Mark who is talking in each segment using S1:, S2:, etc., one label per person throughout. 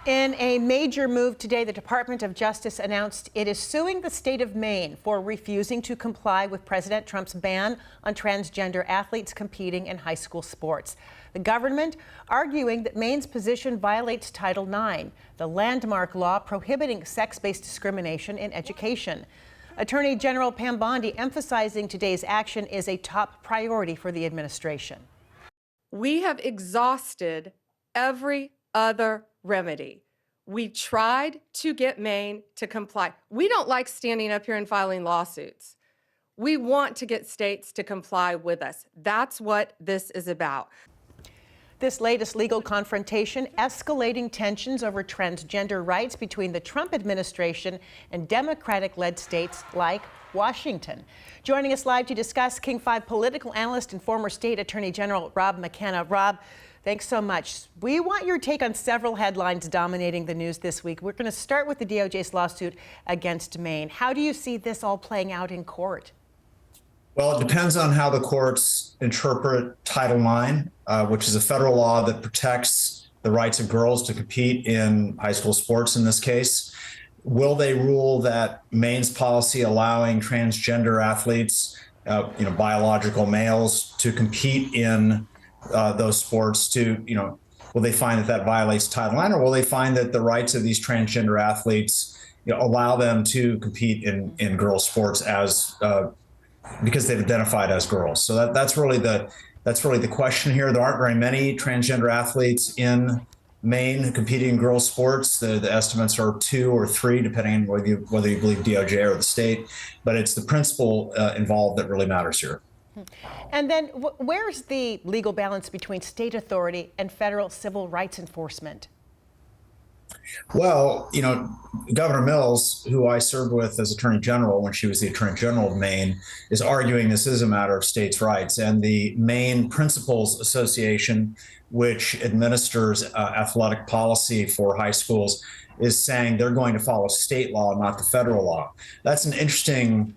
S1: In a major move today, the Department of Justice announced it is suing the state of Maine for refusing to comply with President Trump's ban on transgender athletes competing in high school sports. The government arguing that Maine's position violates Title IX, the landmark law prohibiting sex-based discrimination in education. Attorney General Pam Bondi emphasizing today's action is a top priority for the administration.
S2: We have exhausted every other remedy. We tried to get Maine to comply. We don't like standing up here and filing lawsuits. We want to get states to comply with us. That's what this is about.
S1: This latest legal confrontation escalating tensions over transgender rights between the Trump administration and Democratic-led states like Washington. Joining us live to discuss, King 5 political analyst and former state attorney general Rob McKenna. Rob, thanks so much. We want your take on several headlines dominating the news this week. We're going to start with the DOJ's lawsuit against Maine. How do you see this all playing out in court?
S3: Well, it depends on how the courts interpret Title IX, which is a federal law that protects the rights of girls to compete in high school sports in this case. Will they rule that Maine's policy allowing transgender athletes, biological males, to compete in those sports will they find that that violates Title IX, or will they find that the rights of these transgender athletes allow them to compete in girls' sports as because they've identified as girls? So that's really the question here. There aren't very many transgender athletes in Maine competing in girls' sports. The estimates are 2 or 3, depending on whether you believe DOJ or the state. But it's the principle involved that really matters here.
S1: And then where's the legal balance between state authority and federal civil rights enforcement?
S3: Well, Governor Mills, who I served with as Attorney General when she was the Attorney General of Maine, is arguing this is a matter of states' rights. And the Maine Principals Association, which administers athletic policy for high schools, is saying they're going to follow state law, not the federal law. That's an interesting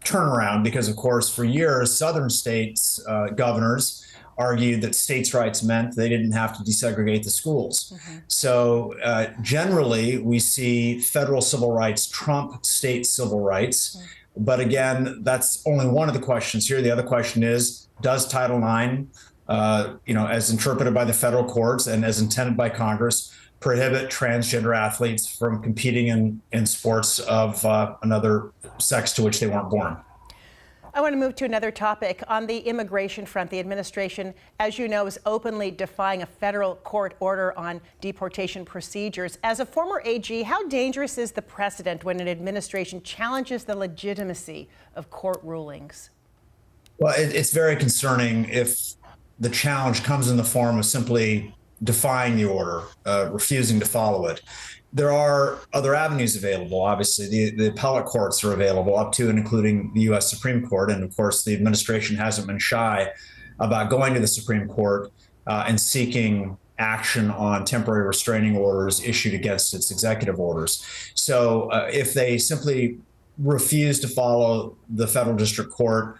S3: turnaround because, of course, for years, southern states' governors argued that states' rights meant they didn't have to desegregate the schools. So generally, we see federal civil rights trump state civil rights. But again, that's only one of the questions here. The other question is, does Title IX, as interpreted by the federal courts and as intended by Congress, prohibit transgender athletes from competing in sports of another sex to which they weren't born?
S1: I want to move to another topic. On the immigration front, the administration, as you know, is openly defying a federal court order on deportation procedures. As a former AG, how dangerous is the precedent when an administration challenges the legitimacy of court rulings?
S3: Well, it's very concerning if the challenge comes in the form of simply defying the order, refusing to follow it. There are other avenues available. Obviously, the appellate courts are available up to and including the U.S. Supreme Court. And of course, the administration hasn't been shy about going to the Supreme Court and seeking action on temporary restraining orders issued against its executive orders. So if they simply refuse to follow the federal district court,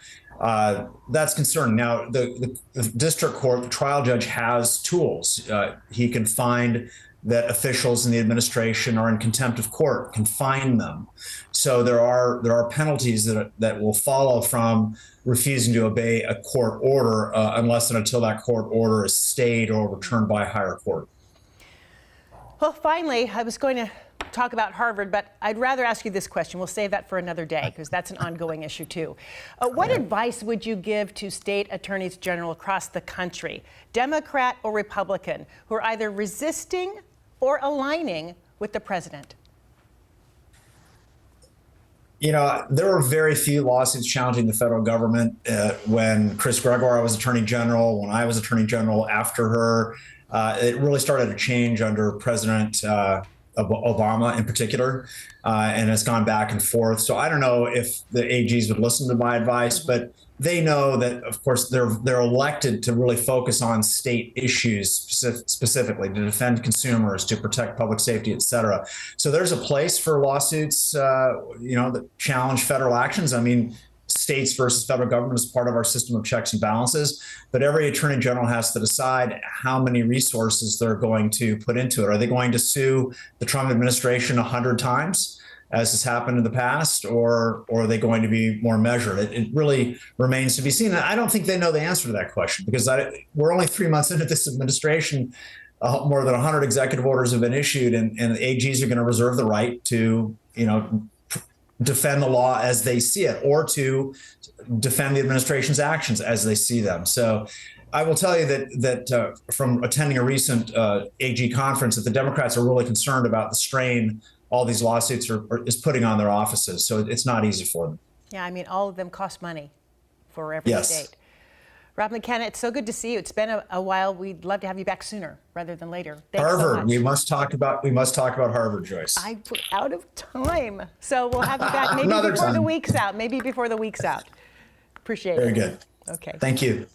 S3: that's concerning. Now, the district court, the trial judge has tools. He can find that officials in the administration are in contempt of court, can fine them. So there are penalties that will follow from refusing to obey a court order unless and until that court order is stayed or overturned by a higher court.
S1: Well, finally, I was going to talk about Harvard, but I'd rather ask you this question. We'll save that for another day because that's an ongoing issue too. What advice would you give to state attorneys general across the country, Democrat or Republican, who are either resisting or aligning with the president?
S3: There were very few lawsuits challenging the federal government when Chris Gregoire was Attorney General, when I was Attorney General after her. It really started to change under President Obama in particular, and it's gone back and forth. So I don't know if the AGs would listen to my advice, but they know that, of course, they're elected to really focus on state issues specifically, to defend consumers, to protect public safety, et cetera. So there's a place for lawsuits, that challenge federal actions. I mean, states versus federal government as part of our system of checks and balances. But every attorney general has to decide how many resources they're going to put into it. Are they going to sue the Trump administration 100 times, as has happened in the past, or are they going to be more measured? It really remains to be seen. And I don't think they know the answer to that question, because we're only 3 months into this administration. More than 100 executive orders have been issued, and AGs are going to reserve the right to, defend the law as they see it, or to defend the administration's actions as they see them. So I will tell you that from attending a recent AG conference, that the Democrats are really concerned about the strain all these lawsuits is putting on their offices. So it's not easy for them.
S1: Yeah, I mean, all of them cost money for every
S3: Yes.
S1: state. Rob McKenna, it's so good to see you. It's been a while. We'd love to have you back sooner rather than later. Thanks
S3: Harvard.
S1: so much.
S3: We must talk about Harvard, Joyce.
S1: I'm out of time, so we'll have you back maybe
S3: Another
S1: before the
S3: time.
S1: week's out. Maybe before the week's out. Appreciate it.
S3: Very good.
S1: Okay.
S3: Thank you.